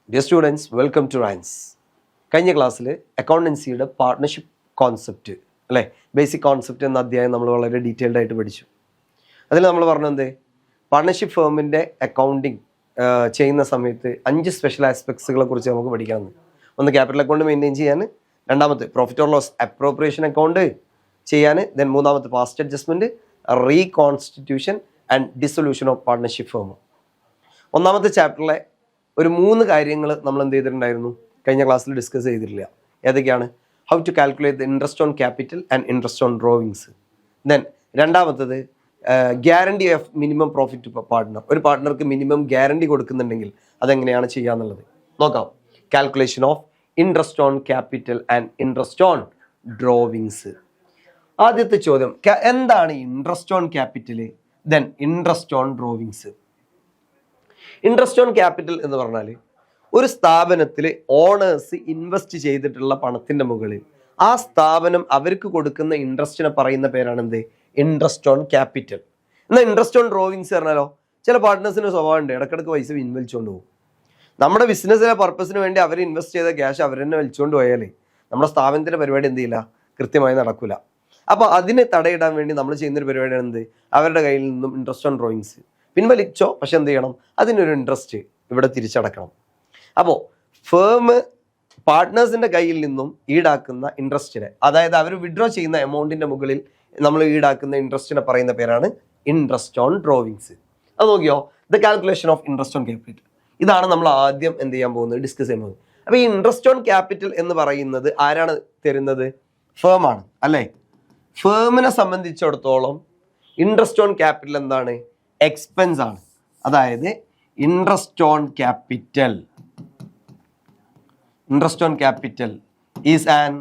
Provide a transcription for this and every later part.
Dear students, welcome to RANS. കഴിഞ്ഞ ക്ലാസ്സിൽ അക്കൗണ്ടൻസിയുടെ partnership concept അല്ലേ, ബേസിക് കോൺസെപ്റ്റ് എന്ന അധ്യായം നമ്മൾ വളരെ ഡീറ്റെയിൽഡ് ആയിട്ട് പഠിച്ചു. അതിൽ നമ്മൾ പറഞ്ഞത് പാർട്ട്ണർഷിപ്പ് ഫേമിൻ്റെ അക്കൗണ്ടിങ് ചെയ്യുന്ന സമയത്ത് 5 സ്പെഷ്യൽ ആസ്പെക്ട്സുകളെ കുറിച്ച് നമുക്ക് പഠിക്കാമെന്ന്. ഒന്ന് ക്യാപിറ്റൽ അക്കൗണ്ട് മെയിൻറ്റെയിൻ ചെയ്യാൻ, രണ്ടാമത്തെ profit or loss appropriation account ചെയ്യാൻ, ദെൻ മൂന്നാമത്തെ past adjustment, reconstitution and dissolution of partnership firm. ഒന്നാമത്തെ ചാപ്റ്ററിലെ ഒരു 3 കാര്യങ്ങൾ നമ്മൾ എന്ത് ചെയ്തിട്ടുണ്ടായിരുന്നു, കഴിഞ്ഞ ക്ലാസ്സിൽ ഡിസ്കസ് ചെയ്തിട്ടില്ല. ഏതൊക്കെയാണ്? How to calculate the interest on capital and interest on drawings. Then രണ്ടാമത്തത് guarantee of minimum profit to partner. ഒരു പാർട്ട്ണർക്ക് മിനിമം ഗ്യാരണ്ടി കൊടുക്കുന്നുണ്ടെങ്കിൽ അതെങ്ങനെയാണ് ചെയ്യാന്നുള്ളത് നോക്കാം. Calculation of interest on capital and interest on drawings. ആദ്യത്തെ ചോദ്യം, എന്താണ് interest on capital, then interest on drawings. Interest on capital എന്ന് പറഞ്ഞാൽ ഒരു സ്ഥാപനത്തിൽ ഓണേഴ്സ് ഇൻവെസ്റ്റ് ചെയ്തിട്ടുള്ള പണത്തിൻ്റെ മുകളിൽ ആ സ്ഥാപനം അവർക്ക് കൊടുക്കുന്ന ഇൻട്രസ്റ്റിനെ പറയുന്ന പേരാണ് എന്ത്? Interest on capital. എന്നാൽ ഇൻട്രസ്റ്റ് ഓൺ ഡ്രോവിങ്സ് പറഞ്ഞാലോ, ചില പാർട്ട്നേഴ്സിന് സ്വഭാവമുണ്ട്, ഇടക്കിടക്ക് പൈസ പിൻവലിച്ചുകൊണ്ട് പോകും. നമ്മുടെ ബിസിനസ്സിലെ പർപ്പസിന് വേണ്ടി അവർ ഇൻവെസ്റ്റ് ചെയ്ത ക്യാഷ് അവർ തന്നെ വലിച്ചുകൊണ്ട് പോയാലേ നമ്മുടെ സ്ഥാപനത്തിൻ്റെ പരിപാടി എന്ത് ചെയ്യില്ല, കൃത്യമായി നടക്കില്ല. അപ്പോൾ അതിന് തടയിടാൻ വേണ്ടി നമ്മൾ ചെയ്യുന്നൊരു പരിപാടിയാണ് എന്ത്? അവരുടെ കയ്യിൽ നിന്നും ഇൻട്രസ്റ്റ് ഓൺ ഡ്രോയിങ്സ് പിൻവലിച്ചോ, പക്ഷെ എന്ത് ചെയ്യണം, അതിനൊരു ഇൻട്രസ്റ്റ് ഇവിടെ തിരിച്ചടക്കണം. അപ്പോൾ ഫേം പാർട്ട്നേഴ്സിൻ്റെ കയ്യിൽ നിന്നും ഈടാക്കുന്ന ഇൻട്രസ്റ്റിനെ, അതായത് അവർ വിഡ്രോ ചെയ്യുന്ന എമൗണ്ടിൻ്റെ മുകളിൽ നമ്മൾ ഈടാക്കുന്ന ഇൻട്രസ്റ്റിനെ പറയുന്ന പേരാണ് ഇൻട്രസ്റ്റ് ഓൺ ഡ്രോവിങ്സ്. അത് നോക്കിയോ, the calculation of interest on capital. ഇതാണ് നമ്മൾ ആദ്യം എന്ത് ചെയ്യാൻ പോകുന്നത്, ഡിസ്കസ് ചെയ്യാൻ പോകുന്നത്. അപ്പോൾ ഈ ഇൻട്രസ്റ്റ് ഓൺ ക്യാപിറ്റൽ എന്ന് പറയുന്നത് ആരാണ് തരുന്നത്? ഫേമാണ് അല്ലേ. ഫേമിനെ സംബന്ധിച്ചിടത്തോളം ഇൻട്രസ്റ്റ് ഓൺ ക്യാപിറ്റൽ എന്താണ്? എക്സ്പെൻസ് ആണ്. അതായത് interest on capital is an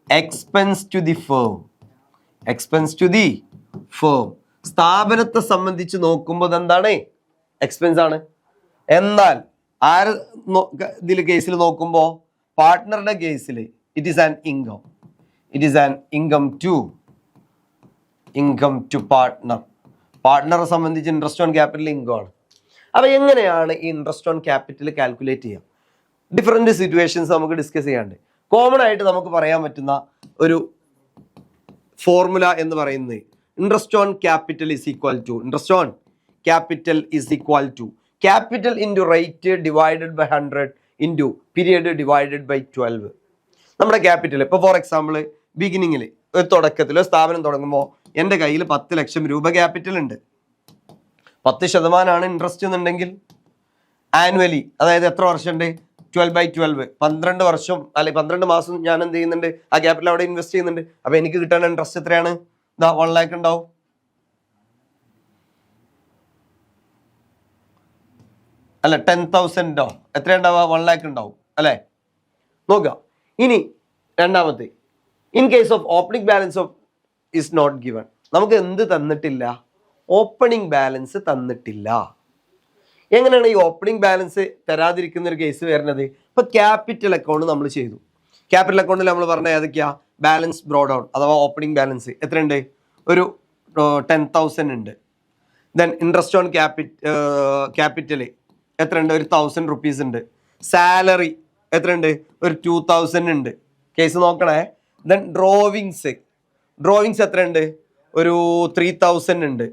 expense to the firm. സ്ഥാപനത്തെ സംബന്ധിച്ച് നോക്കുമ്പോൾ എന്താണ്? എക്സ്പെൻസ് ആണ്. എന്നാൽ ആര് കേസിൽ നോക്കുമ്പോൾ, പാർട്ട്ണറുടെ കേസിൽ it is an income to partner. പാർട്ട്ണറെ സംബന്ധിച്ച് ഇൻട്രസ്റ്റ് ഓൺ ക്യാപിറ്റൽ ഇൻകം ആണ്. അപ്പോൾ എങ്ങനെയാണ് ഈ ഇൻട്രസ്റ്റ് ഓൺ ക്യാപിറ്റൽ കാൽക്കുലേറ്റ് ചെയ്യാം? ഡിഫറെൻറ്റ് സിറ്റുവേഷൻസ് നമുക്ക് ഡിസ്കസ് ചെയ്യാണ്ട്. കോമൺ ആയിട്ട് നമുക്ക് പറയാൻ പറ്റുന്ന ഒരു ഫോർമുല എന്ന് പറയുന്നത് interest on capital is equal to capital into rate divided by 100 into period divided by 12. നമ്മുടെ ക്യാപിറ്റൽ ഇപ്പോൾ ഫോർ എക്സാമ്പിൾ ബിഗിനിങ്ങിൽ ഒരു തുടക്കത്തിൽ ഒരു സ്ഥാപനം തുടങ്ങുമ്പോൾ എൻ്റെ കയ്യിൽ 10 ലക്ഷം രൂപ ക്യാപിറ്റൽ ഉണ്ട്. 10% ഇൻട്രസ്റ്റ് എന്നുണ്ടെങ്കിൽ ആനുവലി, അതായത് എത്ര വർഷമുണ്ട്? 12/12, 12 വർഷം അല്ലെങ്കിൽ 12 മാസം ഞാൻ എന്ത് ചെയ്യുന്നുണ്ട്, ആ ക്യാപിറ്റൽ അവിടെ ഇൻവെസ്റ്റ് ചെയ്യുന്നുണ്ട്. അപ്പോൾ എനിക്ക് കിട്ടാൻ ഇൻട്രസ്റ്റ് എത്രയാണ്? 1 lakh ഉണ്ടാവും. അല്ല 10,000 എത്രയുണ്ടാവുക? 1 lakh ഉണ്ടാവും അല്ലേ. നോക്കുക ഇനി രണ്ടാമത്തെ, in case of opening balance of is not given. നമുക്ക് എന്ത് തന്നിട്ടില്ല? ഓപ്പണിംഗ് ബാലൻസ് തന്നിട്ടില്ല. എങ്ങനെയാണ് ഈ ഓപ്പണിംഗ് ബാലൻസ് തരാതിരിക്കുന്ന ഒരു കേസ് വരുന്നത്? ഇപ്പോൾ ക്യാപിറ്റൽ അക്കൗണ്ട് നമ്മൾ ചെയ്തു. ക്യാപിറ്റൽ അക്കൗണ്ടിൽ നമ്മൾ പറഞ്ഞ ഏതൊക്കെയാ? ബാലൻസ് ബ്രോ ഡൗൺ അഥവാ ഓപ്പണിംഗ് ബാലൻസ് എത്രയുണ്ട്? ഒരു 10,000 ഉണ്ട്. ദെൻ ഇൻട്രസ്റ്റ് ഓൺ ക്യാപിറ്റൽ എത്രയുണ്ട്? ഒരു 1,000 rupees ഉണ്ട്. സാലറി എത്രയുണ്ട്? ഒരു 2,000 ഉണ്ട്. കേസ് നോക്കണേ. ദെൻ ഡ്രോവിങ്സ് എത്രയുണ്ട്? ഒരു 3,000 ഉണ്ട്.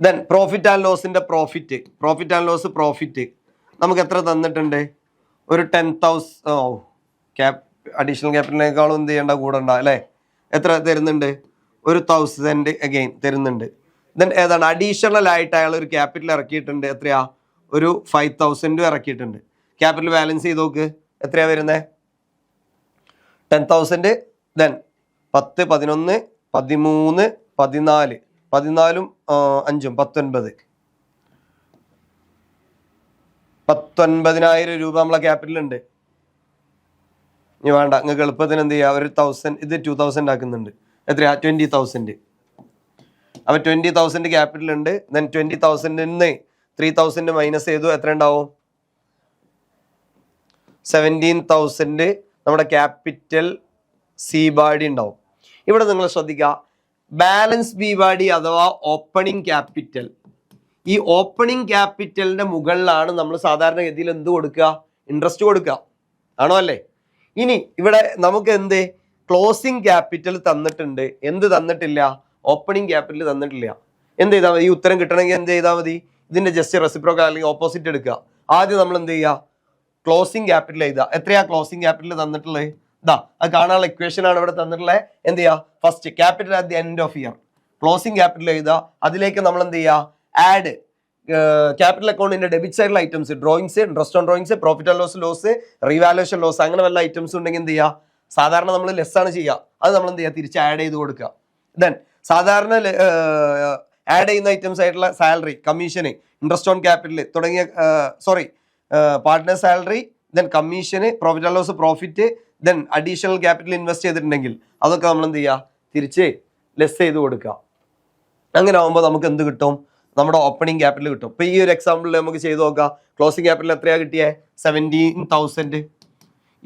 Then profit and loss profit നമുക്ക് എത്ര തന്നിട്ടുണ്ട്? ഒരു 10,000. അഡീഷണൽ ക്യാപിറ്റലിനേക്കാളും എന്ത് ചെയ്യേണ്ട, കൂടണ്ട അല്ലേ. എത്ര തരുന്നുണ്ട്? ഒരു 1,000 അഗെയിൻ തരുന്നുണ്ട്. ദെൻ ഏതാണ് അഡീഷണൽ ആയിട്ട് അയാൾ ഒരു ക്യാപിറ്റൽ ഇറക്കിയിട്ടുണ്ട്. എത്രയാ? ഒരു 5,000 ഇറക്കിയിട്ടുണ്ട്. ക്യാപിറ്റൽ ബാലൻസ് ചെയ്ത് നോക്ക്, എത്രയാ വരുന്നത്? 10,000. ദെൻ 10, 11, 13, 14, 14 5 19, 19,000 രൂപ നമ്മളെ ക്യാപിറ്റൽ ഉണ്ട്. ഇനി വേണ്ട, നിങ്ങൾക്ക് എളുപ്പത്തിന് എന്ത് ചെയ്യുക, ഒരു 1,000 ഇത് 2,000 ആക്കുന്നുണ്ട്. എത്രയാ? 20,000. അപ്പോൾ 20,000 ക്യാപിറ്റൽ ഉണ്ട്. ദെൻ 20,000 3,000 മൈനസ് ചെയ്തു, എത്ര ഉണ്ടാവും? 17,000 നമ്മുടെ ക്യാപിറ്റൽ സി ബാഡി ഉണ്ടാവും. ഇവിടെ നിങ്ങൾ ശ്രദ്ധിക്കുക, ബാലൻസ് ബി ബാഡി അഥവാ ഓപ്പണിംഗ് ക്യാപിറ്റൽ ഈ ഓപ്പണിംഗ് ക്യാപിറ്റലിന്റെ മുകളിലാണ് നമ്മൾ സാധാരണഗതിയിൽ എന്ത് കൊടുക്കുക, ഇൻട്രസ്റ്റ് കൊടുക്കുക, ആണോ അല്ലേ? ഇനി ഇവിടെ നമുക്ക് എന്ത് ക്ലോസിംഗ് ക്യാപിറ്റൽ തന്നിട്ടുണ്ട്, എന്ത് തന്നിട്ടില്ല, ഓപ്പണിംഗ് ക്യാപിറ്റൽ തന്നിട്ടില്ല. എന്ത് ചെയ്താൽ മതി, ഈ ഉത്തരം കിട്ടണമെങ്കിൽ എന്ത് ചെയ്താൽ മതി, ഇതിന്റെ ജസ്റ്റ് റെസിപ്രോക്കൽ അല്ലെങ്കിൽ ഓപ്പോസിറ്റ് എടുക്കുക. ആദ്യം നമ്മൾ എന്ത് ചെയ്യുക, ക്ലോസിംഗ് ക്യാപിറ്റൽ എഴുതുക. എത്രയാ ക്ലോസിംഗ് ക്യാപിറ്റൽ തന്നിട്ടുള്ളത്? ഇതാ അത് കാണാനുള്ള ഇക്വേഷൻ ആണ് ഇവിടെ തന്നിട്ടുള്ളത്. എന്ത് ചെയ്യുക, first capital at the end of year, closing capital എഴുതുക. അതിലേക്ക് നമ്മൾ എന്ത് ചെയ്യുക, ആഡ് ക്യാപിറ്റൽ അക്കൗണ്ടിന്റെ ഡെബിറ്റ് സൈഡിലെ items, drawings, interest on drawings, profit and loss, loss, revaluation loss, അങ്ങനെ വല്ല ഐറ്റംസ് ഉണ്ടെങ്കിൽ എന്ത് ചെയ്യുക, സാധാരണ നമ്മൾ ലെസ് ആണ് ചെയ്യുക, അത് നമ്മൾ എന്ത് ചെയ്യുക, തിരിച്ച് ആഡ് ചെയ്ത് കൊടുക്കുക. ദെൻ സാധാരണ ആഡ് ചെയ്യുന്ന ഐറ്റംസ് ആയിട്ടുള്ള salary, commission, interest on capital തുടങ്ങിയ partner salary, then commission, profit and loss, profit, then additional capital invest ചെയ്തിട്ടുണ്ടെങ്കിൽ അതൊക്കെ നമ്മൾ എന്ത് ചെയ്യുക, തിരിച്ച് ലെസ് ചെയ്ത് കൊടുക്കുക. അങ്ങനെ ആകുമ്പോൾ നമുക്ക് എന്ത് കിട്ടും, നമ്മുടെ ഓപ്പണിംഗ് ക്യാപിറ്റൽ കിട്ടും. ഇപ്പൊ ഈ ഒരു എക്സാമ്പിളിൽ നമുക്ക് ചെയ്ത് നോക്കാം. ക്ലോസിംഗ് ക്യാപിറ്റൽ എത്രയാ കിട്ടിയേ, 17,000.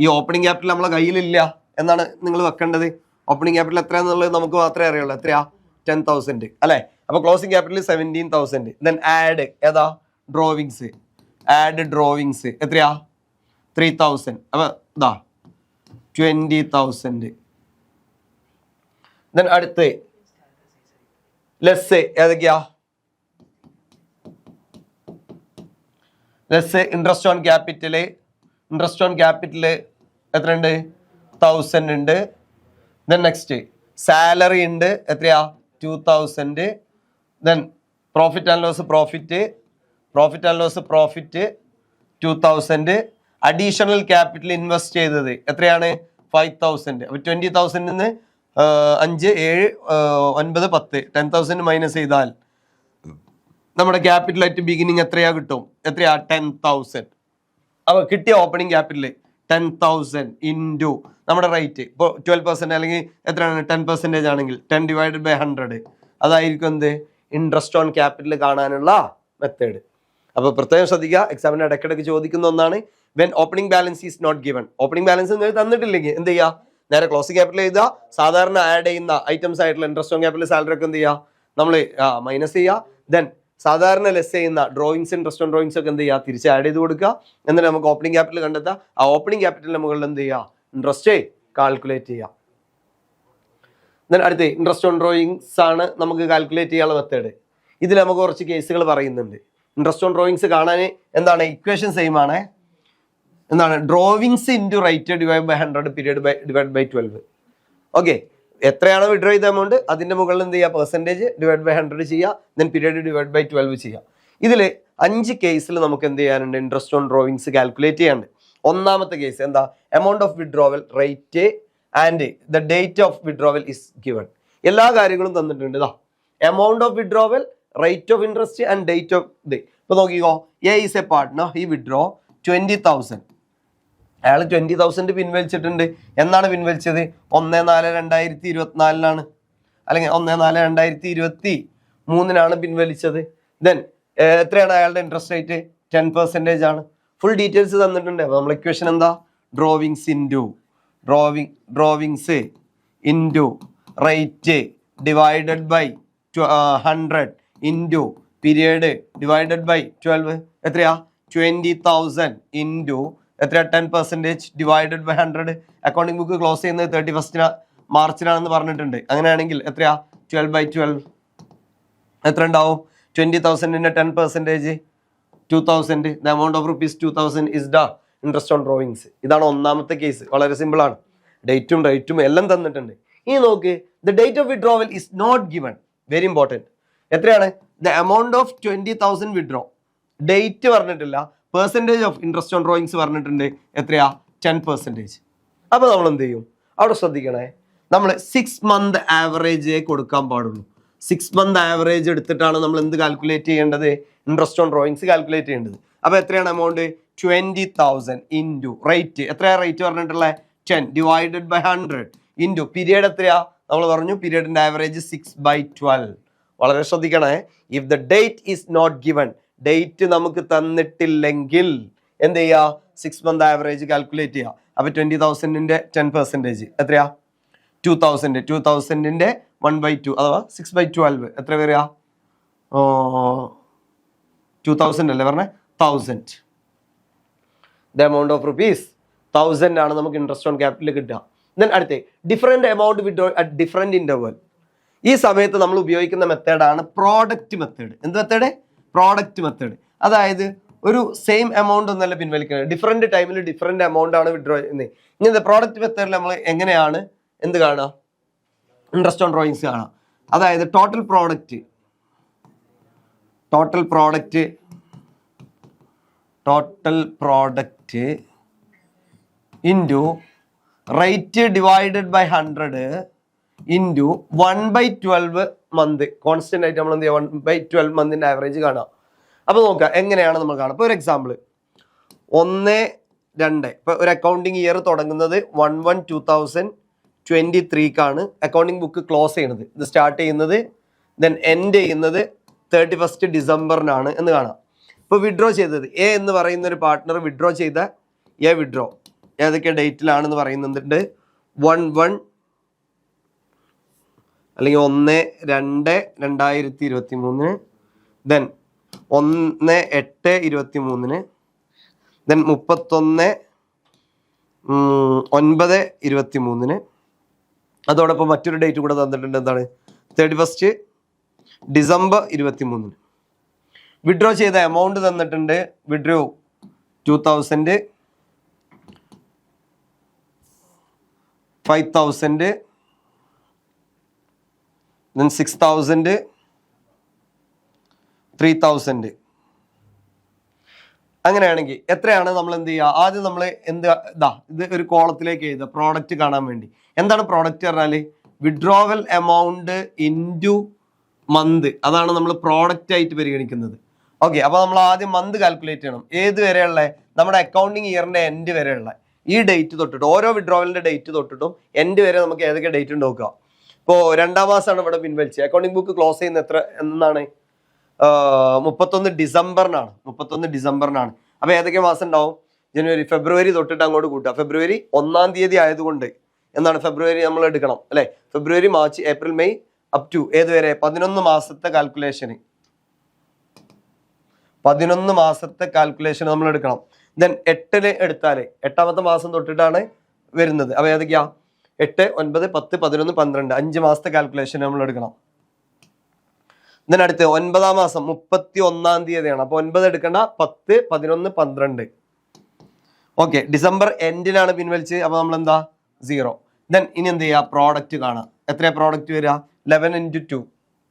ഈ ഓപ്പണിംഗ് ക്യാപിറ്റൽ നമ്മളെ കയ്യിലില്ല എന്നാണ് നിങ്ങൾ വെക്കേണ്ടത്. ഓപ്പണിംഗ് ക്യാപിറ്റൽ എത്രയാന്നുള്ളത് നമുക്ക് മാത്രമേ അറിയുള്ളൂ. എത്രയാ, 10,000 അല്ലെ. അപ്പൊ ക്ലോസിംഗ് ക്യാപിറ്റൽ 17,000. ദെൻ ആഡ് ഏതാ, ഡ്രോവിങ്സ്, ആഡ് ഡ്രോവിങ്സ് എത്രയാ, 3,000. അപ്പൊ ഇതാ 20,000. ദെൻ അടുത്ത് ലെസ് ഏതൊക്കെയാ, less interest on capital, interest on capital എത്രയുണ്ട്, 1,000 ഉണ്ട്. ദെൻ നെക്സ്റ്റ് സാലറി ഉണ്ട്, എത്രയാ, 2,000. Then profit and loss, profit and loss, profit 2,000. Additional capital invest ചെയ്തത് എത്രയാണ്, 5,000. അപ്പൊ 20,000 നിന്ന് 5, 7, 9, 10, 10,000 മൈനസ് ചെയ്താൽ നമ്മുടെ ക്യാപിറ്റൽ അറ്റ് ബിഗിനിങ് എത്രയാ കിട്ടും, എത്രയാ, 10,000. അപ്പൊ കിട്ടിയ ഓപ്പണിംഗ് ക്യാപിറ്റൽ 10,000 ഇൻറ്റു നമ്മുടെ റേറ്റ് ഇപ്പോൾ 12% അല്ലെങ്കിൽ എത്രയാണ്, 10% ആണെങ്കിൽ 10 ഡിവൈഡഡ് ബൈ 100, അതായിരിക്കും എന്ത്, ഇൻട്രസ്റ്റ് ഓൺ ക്യാപിറ്റൽ കാണാനുള്ള മെത്തേഡ്. അപ്പോൾ പ്രത്യേകം ശ്രദ്ധിക്കുക, എക്സാമിന് ഇടയ്ക്കിടയ്ക്ക് ചോദിക്കുന്ന ഒന്നാണ്. When opening balance is not given, opening balance നിങ്ങൾ തന്നിട്ടില്ലെങ്കിൽ എന്ത് ചെയ്യുക, നേരെ ക്ലോസിംഗ് ക്യാപിറ്റൽ എഴുതുക. സാധാരണ ആഡ് ചെയ്യുന്ന ഐറ്റംസ് ആയിട്ടുള്ള ഇൻട്രസ്റ്റ് ഓൺ ക്യാപിറ്റൽ, സാലറി ഒക്കെ എന്ത് ചെയ്യുക, നമ്മൾ മൈനസ് ചെയ്യുക. ദെൻ സാധാരണ ലെസ് ചെയ്യുന്ന ഡ്രോയിങ്സ്, ഇൻട്രസ്റ്റ് ഓൺ ഡ്രോയിങ്സ് ഒക്കെ എന്ത് ചെയ്യുക, തിരിച്ച് ആഡ് ചെയ്ത് കൊടുക്കുക. എന്നിട്ട് നമുക്ക് ഓപ്പണിംഗ് ക്യാപിറ്റൽ കണ്ടെത്താം. ആ ഓപ്പണിംഗ് ക്യാപിറ്റലിന്റെ മുകളിൽ എന്ത് ചെയ്യുക, ഇൻട്രസ്റ്റ് കാൽക്കുലേറ്റ് ചെയ്യുക. ദെൻ അടുത്ത് ഇൻട്രസ്റ്റ് ഓൺ ഡ്രോയിങ്സ് ആണ് നമുക്ക് കാൽക്കുലേറ്റ് ചെയ്യാനുള്ള മെത്തേഡ്. ഇതിൽ നമുക്ക് കുറച്ച് കേസുകൾ പറയുന്നുണ്ട്. ഇൻട്രസ്റ്റ് ഓൺ ഡ്രോയിങ്സ് കാണാൻ എന്താണ്, ഇക്വേഷൻ സെയിം ആണ്. എന്താണ്, drawings into rate divide by 100 period divide by 12. Okay, എത്രയാണോ വിഡ്രോ ചെയ്ത എമൗണ്ട് അതിന്റെ മുകളിൽ എന്ത് ചെയ്യുക, പെർസെൻറ്റേജ് ഡിവൈഡ് ബൈ 100 ചെയ്യുക. ദെൻ പീരിയഡ് ഡിവൈഡ് ബൈ 12 ചെയ്യുക. ഇതിൽ 5 കേസിൽ നമുക്ക് എന്ത് ചെയ്യാനുണ്ട്, ഇൻട്രസ്റ്റ് ഓൺ ഡ്രോയിങ്സ് കാൽക്കുലേറ്റ് ചെയ്യാനുണ്ട്. ഒന്നാമത്തെ കേസ് എന്താ, amount of withdrawal, rate and the date of withdrawal is given. എല്ലാ കാര്യങ്ങളും തന്നിട്ടുണ്ട്. ഇതാ amount of withdrawal, rate of interest and date of ഇത്. ഇപ്പൊ നോക്കിക്കോ, A is A partner, he withdraw 20,000. അയാൾ 20,000 പിൻവലിച്ചിട്ടുണ്ട്. എന്നാണ് പിൻവലിച്ചത്, 1/4/2024 അല്ലെങ്കിൽ 1/4/2023 പിൻവലിച്ചത്. ദെൻ എത്രയാണ് അയാളുടെ ഇൻട്രസ്റ്റ് റേറ്റ്, 10% ആണ്. ഫുൾ ഡീറ്റെയിൽസ് തന്നിട്ടുണ്ട്. അപ്പോൾ നമ്മൾ ഇക്വേഷൻ എന്താ, drawings into rate divided by 100 into period divided by 12. എത്രയാ, 20,000 ഇൻറ്റു എത്രയാ, 10% divided by 100. Accounting book close ചെയ്യുന്നത് 31 മാർച്ചിനാണെന്ന് പറഞ്ഞിട്ടുണ്ട്. അങ്ങനെയാണെങ്കിൽ എത്രയാ, 12/12 എത്ര ഉണ്ടാവും, 20,000ന്റെ 10% 2,000. The amount of rupees 2,000 is the interest on drawings. ഇതാണ് ഒന്നാമത്തെ കേസ്. വളരെ സിമ്പിൾ ആണ്. ഡേറ്റും റേറ്റും എല്ലാം തന്നിട്ടുണ്ട്. ഇനി നോക്ക്, the date of withdrawal is not given. Very important. എത്രയാണ്, the amount of 20,000 withdraw, date പറഞ്ഞിട്ടില്ല. Percentage of interest on drawings പറഞ്ഞിട്ടുണ്ട്. എത്രയാ, 10%. അപ്പോൾ നമ്മൾ എന്ത് ചെയ്യും, അവിടെ ശ്രദ്ധിക്കണേ, നമ്മൾ 6 മന്ത് ആവറേജ് കൊടുക്കാൻ പാടുള്ളൂ. 6 മന്ത് ആവറേജ് എടുത്തിട്ടാണ് നമ്മൾ എന്ത് കാൽക്കുലേറ്റ് ചെയ്യേണ്ടത്, ഇൻട്രസ്റ്റ് ഓൺ ഡ്രോയിങ്സ് കാൽക്കുലേറ്റ് ചെയ്യേണ്ടത്. അപ്പോൾ എത്രയാണ് എമൗണ്ട്, 20,000 ഇൻറ്റു റേറ്റ്, എത്രയാണ് റേറ്റ് പറഞ്ഞിട്ടുള്ളത്, 10 ഡിവൈഡഡ് ബൈ 100 ഇൻറ്റു പീരിയഡ് എത്രയാ, നമ്മൾ പറഞ്ഞു പീരിയഡിൻ്റെ ആവറേജ് 6/12. വളരെ ശ്രദ്ധിക്കണേ. If the date is not given, date നമുക്ക് തന്നിട്ടില്ലെങ്കിൽ എന്ത് ചെയ്യുക, 6 മന്ത് ആവറേജ് കാൽക്കുലേറ്റ് ചെയ്യുക. അപ്പോൾ 20,000ന്റെ 10% എത്രയാ, 2,000. 2,000ന്റെ 1/2 അഥവാ 6/12 എത്ര വരിക, 2000 അല്ലേ പറഞ്ഞേ, 1000. ദ എമൗണ്ട് ഓഫ് റുപ്പീസ് 1000 ആണ് നമുക്ക് ഇൻട്രസ്റ്റ് ഓൺ ക്യാപിറ്റൽ കിട്ടുക. ദെൻ അടുത്ത different amount withdraw at different interval. ഈ സമയത്ത് നമ്മൾ ഉപയോഗിക്കുന്ന മെത്തേഡാണ് പ്രോഡക്റ്റ് മെത്തേഡ്. എന്ത് മെത്തേഡ്? Product method. അതായത് ഒരു സെയിം എമൗണ്ട് ഒന്നല്ല പിൻവലിക്കുന്നത്, ഡിഫറെൻറ്റ് ടൈമിൽ ഡിഫറെൻറ്റ് എമൗണ്ട് ആണ് വിഡ്രോ ചെയ്യുന്നത്. ഇങ്ങനത്തെ പ്രോഡക്റ്റ് മെത്തേഡിൽ നമ്മൾ എങ്ങനെയാണ് എന്ത് കാണുക? ഇൻട്രസ്റ്റ് ഓൺ ഡ്രോയിങ്സ് കാണാം. അതായത് total product into rate divided by 100 into 1/12 month. Constant ആയിട്ട് നമ്മൾ എന്ത് ചെയ്യുക? 1/12 മന്തിൻ്റെ ആവറേജ് കാണാം. അപ്പോൾ നോക്കുക എങ്ങനെയാണ് നമ്മൾ കാണുക. ഇപ്പോൾ ഒരു എക്സാമ്പിൾ 1/2. ഇപ്പോൾ ഒരു അക്കൗണ്ടിങ് ഇയർ തുടങ്ങുന്നത് 1/1/2023 അക്കൗണ്ടിങ് ബുക്ക് ക്ലോസ് ചെയ്യുന്നത്. ഇത് സ്റ്റാർട്ട് ചെയ്യുന്നത് ദെൻ എൻഡ് ചെയ്യുന്നത് 31 ഡിസംബറിനാണ് എന്ന് കാണാം. ഇപ്പോൾ വിഡ്രോ ചെയ്തത് എ എന്ന് പറയുന്ന ഒരു പാർട്ട്ണർ വിഡ്രോ ചെയ്ത വിഡ്രോ ഏതൊക്കെ ഡേറ്റിലാണെന്ന് പറയുന്നുണ്ട്. 1/1 അല്ലെങ്കിൽ 1/2/2023, ദെൻ 1/8/23, ദെൻ 31/9/23. അതോടൊപ്പം മറ്റൊരു ഡേറ്റ് കൂടെ തന്നിട്ടുണ്ട്. എന്താണ്? 31 ഡിസംബർ 23. വിഡ്രോ ചെയ്ത എമൗണ്ട് തന്നിട്ടുണ്ട്. Withdraw 2000, 5000, then 6000, 3000. അങ്ങനെയാണെങ്കിൽ എത്രയാണ് നമ്മൾ എന്ത് ചെയ്യുക? ആദ്യം നമ്മൾ ഇത് ഒരു കോളത്തിലേക്ക് എഴുതുക പ്രോഡക്റ്റ് കാണാൻ വേണ്ടി. എന്താണ് പ്രോഡക്റ്റ് പറഞ്ഞാൽ? Withdrawal amount into month. അതാണ് നമ്മൾ പ്രോഡക്റ്റ് ആയിട്ട് പരിഗണിക്കുന്നത്. ഓക്കെ, അപ്പോൾ നമ്മൾ ആദ്യം മന്ത് കാൽക്കുലേറ്റ് ചെയ്യണം. ഏത് വരെയുള്ള? നമ്മുടെ അക്കൗണ്ടിങ് ഇയറിൻ്റെ എൻഡ് വരെയുള്ള ഈ ഡേറ്റ് തൊട്ടിട്ട്, ഓരോ വിഡ്രോവലിൻ്റെ ഡേറ്റ് തൊട്ടിട്ടും എൻഡ് വരെ നമുക്ക് ഏതൊക്കെ ഡേറ്റ് ഉണ്ട് നോക്കുക. ഇപ്പോൾ 2-ാം മാസമാണ് ഇവിടെ പിൻവലിച്ചത്. അക്കൗണ്ടിങ് ബുക്ക് ക്ലോസ് ചെയ്യുന്ന എന്നാണ്? 31 ഡിസംബറിനാണ്. 31 ഡിസംബറിനാണ്. അപ്പോൾ ഏതൊക്കെ മാസം ഉണ്ടാവും? ജനുവരി, ഫെബ്രുവരി തൊട്ടിട്ട് അങ്ങോട്ട് കൂട്ടുക. ഫെബ്രുവരി 1-ാം തീയതി ആയതുകൊണ്ട് എന്താണ് ഫെബ്രുവരി നമ്മൾ എടുക്കണം അല്ലേ? February, March, April, May up to ഏതുവരെ? 11 മാസത്തെ കാൽക്കുലേഷന് 11 മാസത്തെ കാൽക്കുലേഷൻ നമ്മൾ എടുക്കണം. ദെൻ 8 എടുത്താൽ 8-ാമത്തെ മാസം തൊട്ടിട്ടാണ് വരുന്നത്. അപ്പോൾ ഏതൊക്കെയാ? 8, 9, 10, 11, 12 5 മാസത്തെ കാൽക്കുലേഷൻ നമ്മൾ എടുക്കണം. ദെൻ അടുത്ത് 9-ാം മാസം 31-ാം തീയതിയാണ്. അപ്പോൾ 9 എടുക്കേണ്ട, 10, 11, 12. ഓക്കെ, ഡിസംബർ എൻഡിനാണ് പിൻവലിച്ച്. അപ്പോൾ നമ്മൾ എന്താ? 0. ദെൻ ഇനി എന്ത് ചെയ്യുക? പ്രോഡക്റ്റ് കാണാം. എത്രയാണ് പ്രോഡക്റ്റ് വരിക? 11 × 2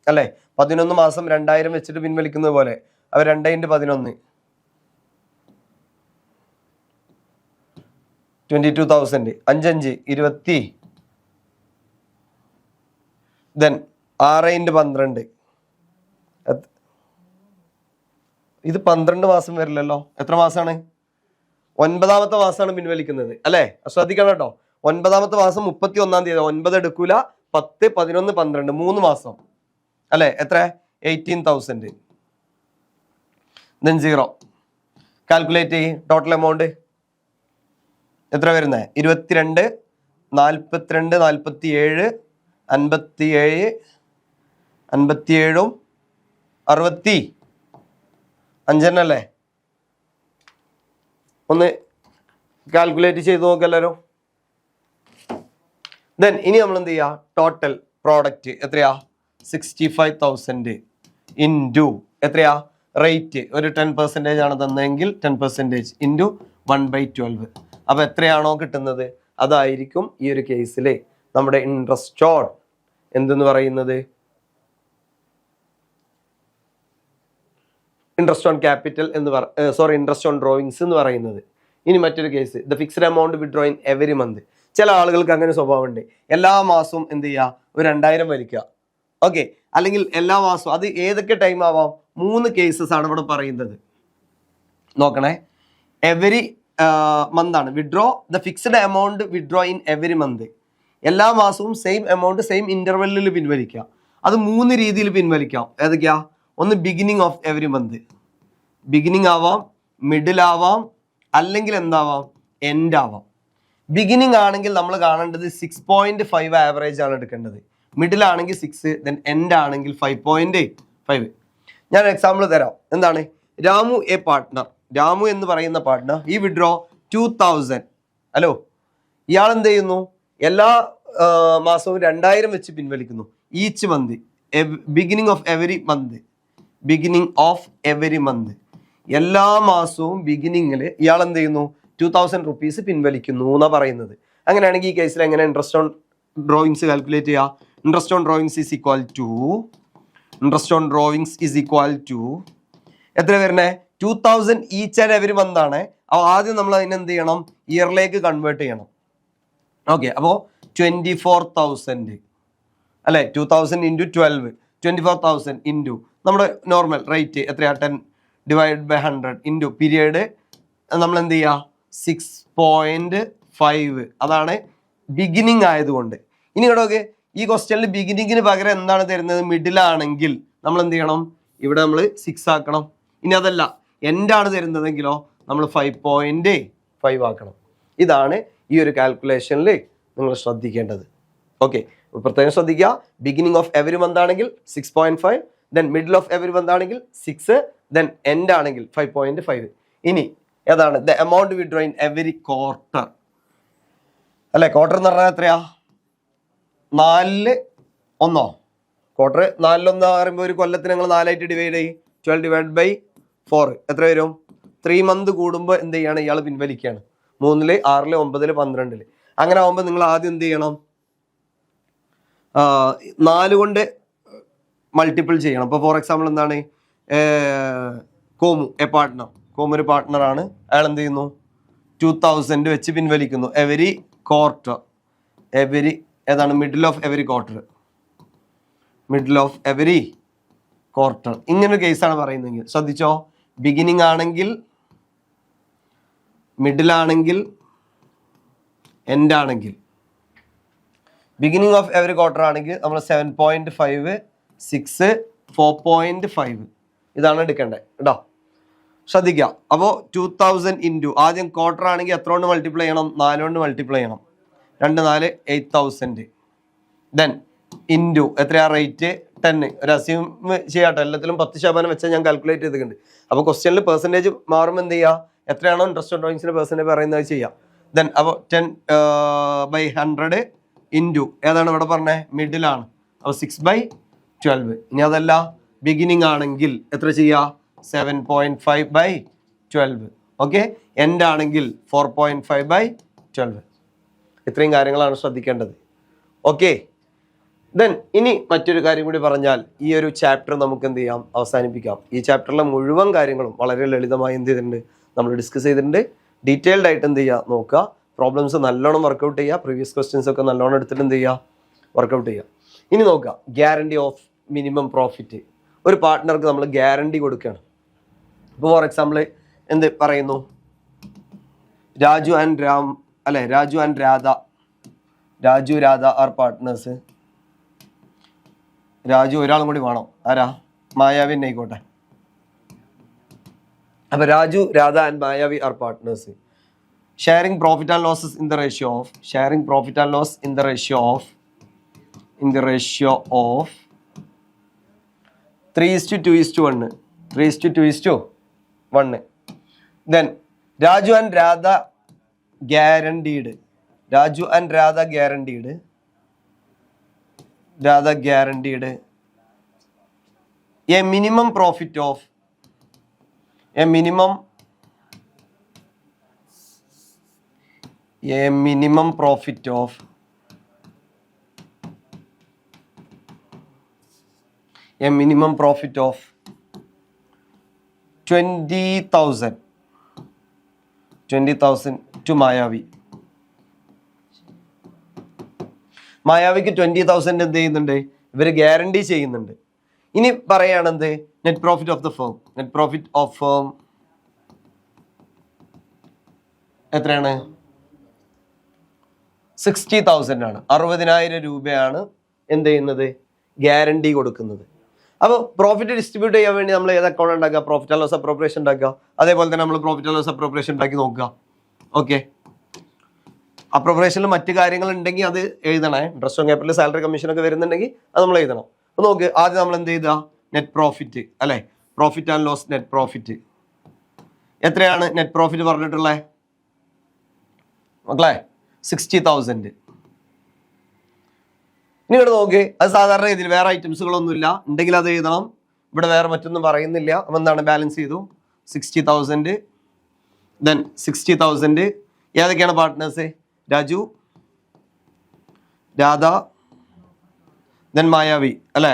അല്ലേ? 11 മാസം 2000 വെച്ചിട്ട് പിൻവലിക്കുന്നത് പോലെ. അവർ 2 × 11 22,000. 5 20. ദെൻ 6 × 12. ഇത് 12 മാസം വരില്ലല്ലോ. എത്ര മാസമാണ്? 9-ാമത്തെ മാസമാണ് പിൻവലിക്കുന്നത് അല്ലേ? ശ്രദ്ധിക്കണം കേട്ടോ. 9-ാമത്തെ മാസം 31-ാം തീയതി. 9 എടുക്കൂല. 10, 11, 12 3 മാസം അല്ലേ? എത്ര? 18,000. ദെൻ 0. കാൽക്കുലേറ്റ് ചെയ്യും. ടോട്ടൽ എമൗണ്ട് എത്ര വരുന്നത്? 22, 42, 47, 57, 57, 65 അല്ലേ? ഒന്ന് കാൽക്കുലേറ്റ് ചെയ്ത് നോക്കല്ലോ. ദെൻ ഇനി നമ്മൾ എന്ത് ചെയ്യുക? ടോട്ടൽ പ്രോഡക്റ്റ് എത്രയാ? 65,000 ഇൻറ്റു എത്രയാ? റേറ്റ് ഒരു 10% ആണ് തന്നതെങ്കിൽ 10% ഇൻറ്റു 1/12. അപ്പോൾ എത്രയാണോ കിട്ടുന്നത് അതായിരിക്കും ഈ ഒരു കേസിൽ നമ്മുടെ ഇൻട്രസ്റ്റ് ഓൺ എന്തെന്ന് പറയുന്നത്? ഇൻട്രസ്റ്റ് ഓൺ ക്യാപിറ്റൽ എന്ന് ഇൻട്രസ്റ്റ് ഓൺ ഡ്രോയിങ്സ് എന്ന് പറയുന്നത്. ഇനി മറ്റൊരു case, the fixed amount withdraw in every month. ചില ആളുകൾക്ക് അങ്ങനെ സ്വഭാവമുണ്ട്. എല്ലാ മാസവും എന്ത് ചെയ്യുക? ഒരു 2000 വലിക്കുക. ഓക്കെ, അല്ലെങ്കിൽ എല്ലാ മാസവും. അത് ഏതൊക്കെ ടൈം ആവാം? 3 കേസസ് ആണ് ഇവിടെ പറയുന്നത്. നോക്കണേ. എവരി മന്ത് ആണ് withdraw the fixed amount withdraw in every month. എല്ലാ മാസവും സെയിം എമൗണ്ട് സെയിം ഇന്റർവെല്ലിൽ പിൻവലിക്കുക. അത് 3 രീതിയിൽ പിൻവലിക്കാം. ഏതൊക്കെയാ? ഒന്ന് beginning of every month. Beginning ആവാം, മിഡിൽ ആവാം, അല്ലെങ്കിൽ എന്താവാം? എൻഡ് ആവാം. ബിഗിനിങ് ആണെങ്കിൽ നമ്മൾ കാണേണ്ടത് 6.5 ആവറേജ് ആണ് എടുക്കേണ്ടത്. മിഡിൽ ആണെങ്കിൽ 6, ദെൻ എൻഡ് ആണെങ്കിൽ 5.5. ഞാൻ എക്സാമ്പിൾ തരാം. എന്താണ്? രാമു എ പാർട്ട്ണർ, രാമു എന്ന് പറയുന്ന പാർട്ട്ണർ ഈ വിഡ്രോ 2000. ഹലോ, ഇയാൾ എന്ത് ചെയ്യുന്നു? എല്ലാ മാസവും 2000 വെച്ച് പിൻവലിക്കുന്നു. Each month, beginning of every month, എല്ലാ മാസവും ബിഗിനിങ്ങിൽ ഇയാൾ എന്ത് ചെയ്യുന്നു? 2000 റുപ്പീസ് പിൻവലിക്കുന്നു എന്നാണ് പറയുന്നത്. അങ്ങനെയാണെങ്കിൽ ഈ കേസിൽ എങ്ങനെ ഇൻട്രസ്റ്റ് ഓൺ ഡ്രോയിങ്സ് കാൽക്കുലേറ്റ് ചെയ്യുക? Interest on drawings is equal to എത്ര വരണേ? 2000 ഈച്ച് ആൻഡ് എവരി മന്ത് ആണ്. അപ്പോൾ ആദ്യം നമ്മൾ അതിനെ എന്ത് ചെയ്യണം? ഇയറിലേക്ക് കൺവേർട്ട് ചെയ്യണം. ഓക്കെ, അപ്പോൾ 24,000 അല്ലെ, 2000 ഇൻറ്റു 12, 24,000 ഇൻറ്റു നമ്മുടെ നോർമൽ റേറ്റ് എത്രയാ? 10 ഡിവൈഡ് ബൈ 100 ഇൻറ്റു പീരിയഡ് നമ്മൾ എന്ത് ചെയ്യുക? 6.5. അതാണ് ബിഗിനിങ് ആയതുകൊണ്ട്. ഇനി ഇവിടെ ഈ ക്വസ്റ്റ്യനിൽ ബിഗിനിങ്ങിന് പകരം എന്താണ് തരുന്നത്? മിഡിലാണെങ്കിൽ നമ്മൾ എന്ത് ചെയ്യണം? ഇവിടെ നമ്മൾ 6 ആക്കണം. ഇനി അതല്ല എൻഡാണ് തരുന്നതെങ്കിലോ നമ്മൾ 5.5 ആക്കണം. ഇതാണ് ഈ ഒരു കാൽക്കുലേഷനിൽ നിങ്ങൾ ശ്രദ്ധിക്കേണ്ടത്. ഓക്കെ, പ്രത്യേകം ശ്രദ്ധിക്കുക. ബിഗിനിങ് ഓഫ് എവരി മന്ത് ആണെങ്കിൽ 6.5, then middle of every month ആണെങ്കിൽ 6, ദെൻ എൻഡ് ആണെങ്കിൽ 5.5. ഇനി ഏതാണ്? The amount withdraw in every quarter അല്ലെ. ക്വാർട്ടർ എന്ന് പറഞ്ഞാൽ എത്രയാ? 4 1. ക്വാർട്ടർ 4 1 പറയുമ്പോൾ ഒരു കൊല്ലത്തിന് നിങ്ങൾ 4 ആയിട്ട് ഡിവൈഡ് ചെയ്യും. 12 ഡിവൈഡ് ബൈ 4 എത്ര വരും? 3 മന്ത് കൂടുമ്പോൾ എന്ത് ചെയ്യാണ്? ഇയാൾ പിൻവലിക്കുകയാണ്. 3, 6, 9, 12. അങ്ങനെ ആകുമ്പോൾ നിങ്ങൾ ആദ്യം എന്ത് ചെയ്യണം? 4 കൊണ്ട് മൾട്ടിപ്പിൾ ചെയ്യണം. അപ്പോൾ ഫോർ എക്സാമ്പിൾ എന്താണ്? കോമു ഒരു പാർട്ട്ണറാണ്. അയാൾ എന്ത് ചെയ്യുന്നു? 2000 വെച്ച് പിൻവലിക്കുന്നു എവരി ക്വാർട്ടർ. ഏതാണ്? Middle of every quarter. ഇങ്ങനൊരു കേസാണ് പറയുന്നതെങ്കിൽ ശ്രദ്ധിച്ചോ. ബിഗിനിങ് ആണെങ്കിൽ, മിഡിലാണെങ്കിൽ, എൻഡ് ആണെങ്കിൽ. ബിഗിനിങ് ഓഫ് എവരി ക്വാർട്ടർ ആണെങ്കിൽ നമ്മൾ 7.5, 6, 4.5 ഇതാണ് എടുക്കേണ്ടത് കേട്ടോ. ശ്രദ്ധിക്കുക. അപ്പോൾ 2000 ഇൻറ്റു ആദ്യം ക്വാർട്ടർ ആണെങ്കിൽ എത്ര കൊണ്ട് മൾട്ടിപ്ലൈ ചെയ്യണം? 4 കൊണ്ട് മൾട്ടിപ്ലൈ ചെയ്യണം. 2, 4, 8,000. ദെൻ ഇൻറ്റു എത്രയാ റേറ്റ്? 10. ഒരു അസ്യൂം ചെയ്യാട്ടോ, എല്ലാത്തിലും 10% വെച്ചാൽ ഞാൻ കാൽക്കുലേറ്റ് ചെയ്തിട്ടുണ്ട്. അപ്പോൾ ക്വസ്റ്റ്യനിൽ പെർസെൻറ്റേജ് മാറുമ്പോൾ എന്ത് ചെയ്യുക? എത്രയാണോ ഇൻട്രസ്റ്റ് ഓൺ ഡ്രോയിങ്സിൻ്റെ പെർസെൻറ്റേജ് പറയുന്നത് ചെയ്യാം. ദെൻ അപ്പോൾ 10/100 ഇൻറ്റു ഏതാണ് ഇവിടെ പറഞ്ഞത്? മിഡിലാണ്. അപ്പോൾ 6/12. ഇനി അതല്ല ബിഗിനിങ് ആണെങ്കിൽ എത്ര ചെയ്യുക? 7.5/12. ഓക്കെ, എൻഡ് ആണെങ്കിൽ 4.5/12. ഇത്രയും കാര്യങ്ങളാണ് ശ്രദ്ധിക്കേണ്ടത്. ഓക്കെ, ദെൻ ഇനി മറ്റൊരു കാര്യം കൂടി പറഞ്ഞാൽ ഈ ഒരു ചാപ്റ്റർ നമുക്ക് എന്ത് ചെയ്യാം? അവസാനിപ്പിക്കാം. ഈ ചാപ്റ്ററിലെ മുഴുവൻ കാര്യങ്ങളും വളരെ ലളിതമായി എന്ത് ചെയ്തിട്ടുണ്ട്? നമ്മൾ ഡിസ്കസ് ചെയ്തിട്ടുണ്ട്. ഡീറ്റെയിൽഡ് ആയിട്ട് എന്ത് ചെയ്യുക? നോക്കുക. പ്രോബ്ലംസ് നല്ലോണം വർക്കൗട്ട് ചെയ്യുക. പ്രീവിയസ് ക്വസ്റ്റ്യൻസ് ഒക്കെ നല്ലോണം എടുത്തിട്ട് എന്ത് ചെയ്യുക? വർക്കൗട്ട് ചെയ്യുക. ഇനി നോക്കുക, ഗ്യാരണ്ടി ഓഫ് മിനിമം പ്രോഫിറ്റ്. ഒരു പാർട്ട്ണർക്ക് നമ്മൾ ഗ്യാരണ്ടി കൊടുക്കുകയാണ്. ഇപ്പോൾ ഫോർ എക്സാമ്പിൾ എന്ത് പറയുന്നു? Raju and Radha are partners. Raju ഒരാളും കൂടി വേണം. ആരാ? മായാവി തന്നെ ആയിക്കോട്ടെ. അപ്പൊ Raju, Radha and Mayavi are partners. Sharing profit and losses in the ratio of 3:2:1. 3:2:1. Then Raju and Radha guaranteed a minimum profit of a minimum profit of 20,000 to Mayavi. മായാവിക്ക് 20,000 എന്ത് ചെയ്യുന്നുണ്ട്? ഇവർ ഗ്യാരണ്ടി ചെയ്യുന്നുണ്ട്. ഇനി പറയുകയാണെന്ത്? നെറ്റ് പ്രോഫിറ്റ് ഓഫ് ഫേം എത്രയാണ്? 60,000 ആണ്. 60,000 രൂപയാണ് എന്ത് ചെയ്യുന്നത്? ഗ്യാരണ്ടി കൊടുക്കുന്നത്. അപ്പോൾ പ്രോഫിറ്റ് ഡിസ്ട്രിബ്യൂട്ട് ചെയ്യാൻ വേണ്ടി നമ്മൾ ഏത് അക്കൗണ്ട് ഉണ്ടാക്കുക? പ്രോഫിറ്റ് ആൻഡ് ലോസ് അപ്രോപ്രിയേഷൻ ഉണ്ടാക്കുക. അതേപോലെ തന്നെ നമ്മൾ പ്രോഫിറ്റ് ആൻഡ് ലോസ് അപ്രോപ്രിയേഷൻ ഉണ്ടാക്കി നോക്കുക. ഓക്കെ, അപ്രോപ്രിയേഷനിൽ മറ്റു കാര്യങ്ങൾ ഉണ്ടെങ്കിൽ അത് എഴുതണേ. Interest on capital, salary, commission ഒക്കെ വരുന്നുണ്ടെങ്കിൽ അത് നമ്മൾ എഴുതണം. അപ്പോൾ നോക്ക്, ആദ്യം നമ്മൾ എന്ത് ചെയ്താൽ നെറ്റ് പ്രോഫിറ്റ് അല്ലേ? Profit and loss net profit. എത്രയാണ് നെറ്റ് പ്രോഫിറ്റ് പറഞ്ഞിട്ടുള്ളത് മക്കളെ? 60,000. നിങ്ങൾ നോക്കി, അത് സാധാരണ ഇതിൽ വേറെ ഐറ്റംസുകളൊന്നുമില്ല, ഉണ്ടെങ്കിൽ അത് എഴുതണം. ഇവിടെ വേറെ മറ്റൊന്നും പറയുന്നില്ല. അപ്പം എന്താണ് ബാലൻസ് ചെയ്തു 60,000. ദെൻ 60,000 ഏതൊക്കെയാണ് പാർട്ട്നേഴ്സ്? രാജു, രാധ, ദെൻ മായാവി അല്ലേ?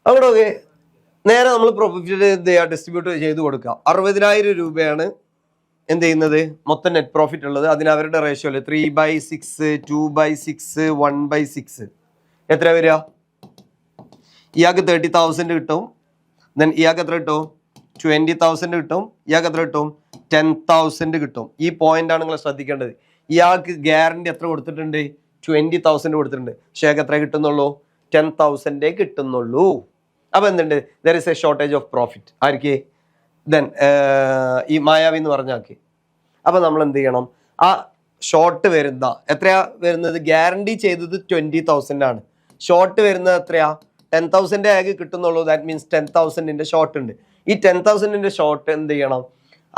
അവിടെ ഓക്കെ. നേരെ നമ്മൾ പ്രോഫിറ്റ് എന്ത് ചെയ്യുക? ഡിസ്ട്രിബ്യൂട്ട് ചെയ്ത് കൊടുക്കുക. 60,000 രൂപയാണ് എന്ത് ചെയ്യുന്നത് മൊത്തം നെറ്റ് പ്രോഫിറ്റ് ഉള്ളത്. അതിന് അവരുടെ റേഷ്യോ അല്ലേ 3/6, 2/6, 1/6. എത്ര വരിക? ഇയാൾക്ക് 30,000 കിട്ടും. ദെൻ ഇയാൾക്ക് എത്ര കിട്ടും? 20,000 കിട്ടും. ഇയാൾക്ക് എത്ര കിട്ടും? 10,000 കിട്ടും. ഈ പോയിന്റാണ് നിങ്ങൾ ശ്രദ്ധിക്കേണ്ടത്. ഇയാൾക്ക് ഗ്യാരണ്ടി എത്ര കൊടുത്തിട്ടുണ്ട്? 20,000 കൊടുത്തിട്ടുണ്ട്. പക്ഷേ ഇയാൾക്ക് എത്ര കിട്ടുന്നുള്ളൂ? 10,000 കിട്ടുന്നുള്ളൂ. അപ്പൊ എന്തുണ്ട്? There is A shortage of profit. Arc? Then ഈ മായാവി എന്ന് പറഞ്ഞാക്കി. അപ്പൊ നമ്മൾ എന്ത് ചെയ്യണം? ആ ഷോർട്ട് വരുന്ന എത്രയാ വരുന്നത്? ഗ്യാരണ്ടി ചെയ്തത് 20,000 ആണ്. ഷോർട്ട് വരുന്നത് എത്രയാ? 10,000 ആകെ കിട്ടുന്നുള്ളൂ. ദാറ്റ് മീൻസ് 10,000 ഷോർട്ട് ഉണ്ട്. ഈ 10,000 ഷോർട്ട് എന്ത് ചെയ്യണം?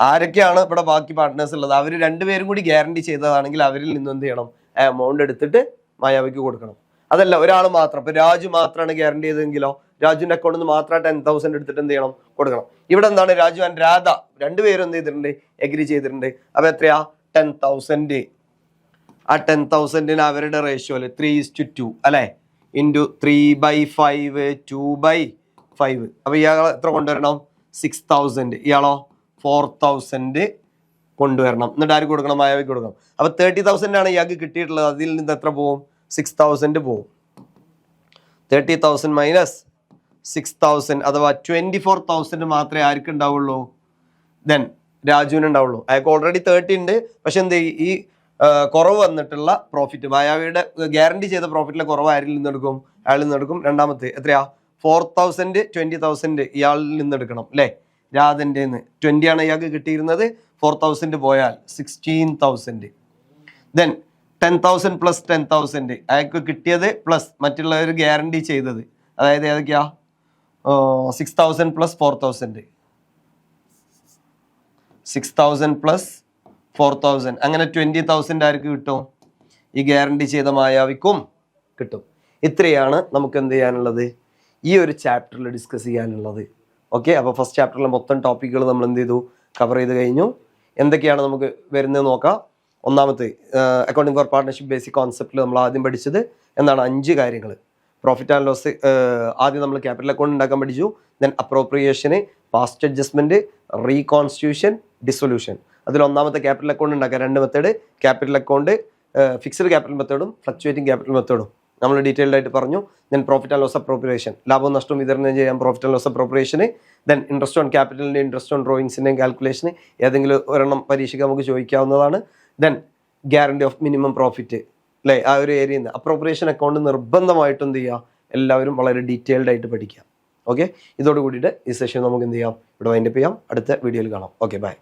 ആരൊക്കെയാണ് ഇവിടെ ബാക്കി പാർട്ട്നേഴ്സ് ഉള്ളത്? അവർ രണ്ടുപേരും കൂടി ഗ്യാരണ്ടി ചെയ്തതാണെങ്കിൽ അവരിൽ നിന്ന് എന്ത് ചെയ്യണം? ആ എമൗണ്ട് എടുത്തിട്ട് മായാവിക്ക് കൊടുക്കണം. അതല്ല ഒരാൾ മാത്രം, ഇപ്പൊ രാജു മാത്രമാണ് ഗ്യാരണ്ടി ചെയ്തതെങ്കിലോ രാജുവിന്റെ അക്കൗണ്ടിൽ നിന്ന് മാത്രം 10,000 എടുത്തിട്ട് എന്ത് ചെയ്യണം? കൊടുക്കണം. ഇവിടെ എന്താണ്? രാജു ആൻഡ് രാധ രണ്ടുപേരും എന്ത് ചെയ്തിട്ടുണ്ട്? എഗ്രി ചെയ്തിട്ടുണ്ട്. അപ്പൊ എത്രയാ? 10,000. ആ 10,000 അവരുടെ റേഷ്യോയില് 3:2 അല്ലെ? ഇൻറ്റു 3/5, 2/5. അപ്പൊ ഇയാൾ എത്ര കൊണ്ടുവരണം? 6,000. ഇയാളോ 4,000 കൊണ്ടുവരണം. എന്നിട്ട് ആർക്ക് കൊടുക്കണം? മായാവിക്ക് കൊടുക്കണം. അപ്പൊ 30,000 ആണ് ഇയാൾക്ക് കിട്ടിയിട്ടുള്ളത്. അതിൽ നിന്ന് എത്ര പോവും? 6,000 പോവും. 30,000 മൈനസ് 6,000 അഥവാ 24,000 മാത്രമേ ആർക്ക് ഉണ്ടാവുള്ളൂ? ദെൻ രാജുവിന് ഉണ്ടാവുള്ളൂ. അയാൾക്ക് ഓൾറെഡി 30 ഉണ്ട്. പക്ഷെ എന്ത് ഈ കുറവ് വന്നിട്ടുള്ള പ്രോഫിറ്റ്, മായാവിയുടെ ഗ്യാരണ്ടി ചെയ്ത പ്രോഫിറ്റിലെ കുറവ് ആരിൽ നിന്നെടുക്കും? അയാളിൽ നിന്നെടുക്കും. രണ്ടാമത്തെ എത്രയാ? 4,000, 20,000 ഇയാളിൽ നിന്നെടുക്കണം അല്ലേ? രാധൻ്റെ 20 ആണ് ഇയാൾക്ക് കിട്ടിയിരുന്നത്. 4,000 പോയാൽ 16,000. ദെൻ 10,000 പ്ലസ് 10,000 അയാൾക്ക് കിട്ടിയത് പ്ലസ് മറ്റുള്ളവർ ഗ്യാരണ്ടി ചെയ്തത്. അതായത് ഏതൊക്കെയാ? 6,000 പ്ലസ് 4,000, 6,000 പ്ലസ് 4,000. അങ്ങനെ 20,000 ആർക്ക് കിട്ടും? ഈ ഗ്യാരണ്ടി ചെയ്ത മായാവിക്കും കിട്ടും. ഇത്രയാണ് നമുക്ക് എന്ത് ചെയ്യാനുള്ളത്? ഈ ഒരു ചാപ്റ്ററിൽ ഡിസ്കസ് ചെയ്യാനുള്ളത്. ഓക്കെ. അപ്പോൾ ഫസ്റ്റ് ചാപ്റ്ററിലെ മൊത്തം ടോപ്പിക്കുകൾ നമ്മൾ എന്ത് ചെയ്തു? കവർ ചെയ്ത് കഴിഞ്ഞു. എന്തൊക്കെയാണ് നമുക്ക് വരുന്നത് നോക്കാം. ഒന്നാമത്തെ അക്കൗണ്ടിങ് ഫോർ പാർട്ട്ണർഷിപ്പ് ബേസിക് കോൺസെപ്റ്റിൽ നമ്മൾ ആദ്യം പഠിച്ചത് എന്താണ്? 5 കാര്യങ്ങൾ. പ്രോഫിറ്റ് ആൻഡ് ലോസ് ആദ്യം നമ്മൾ ക്യാപിറ്റൽ അക്കൗണ്ട് ഉണ്ടാക്കാൻ പഠിച്ചു. Then appropriation, past adjustment, reconstitution, dissolution. അതിൽ ഒന്നാമത്തെ ക്യാപിറ്റൽ അക്കൗണ്ട് ഉണ്ടാക്കാൻ 2 method. Capital account fixed capital മെത്തേഡും ഫ്ലക്ച്വേറ്റിംഗ് ക്യാപിറ്റൽ മെത്തേഡും നമ്മൾ ഡീറ്റെയിൽഡ് ആയിട്ട് പറഞ്ഞു. Then profit and loss appropriation, ലാഭവും നഷ്ടവും വിതരണം ചെയ്യാൻ profit and loss appropriation. Then interest on ക്യാപിറ്റലിൻ്റെ ഇൻട്രസ്റ്റ് ഓൺ ഡ്രോയിങ്സിൻ്റെയും കാൽക്കുലേഷന് ഏതെങ്കിലും ഒരെണ്ണം പരീക്ഷയ്ക്ക് നമുക്ക് ചോദിക്കാവുന്നതാണ്. Then guarantee of minimum profit അല്ലേ? ആ ഒരു ഏരിയയിൽ നിന്ന് അപ്രോപ്രിയേഷൻ അക്കൗണ്ട് നിർബന്ധമായിട്ടും എന്ത് ചെയ്യുക? എല്ലാവരും വളരെ ഡീറ്റെയിൽഡ് ആയിട്ട് പഠിക്കുക. ഓക്കെ. ഇതോട് കൂടിയിട്ട് ഈ സെഷൻ നമുക്ക് എന്ത് ചെയ്യാം? ഇവിടെ വൈൻഡപ്പ് ചെയ്യാം. അടുത്ത വീഡിയോയിൽ കാണാം. Okay, by.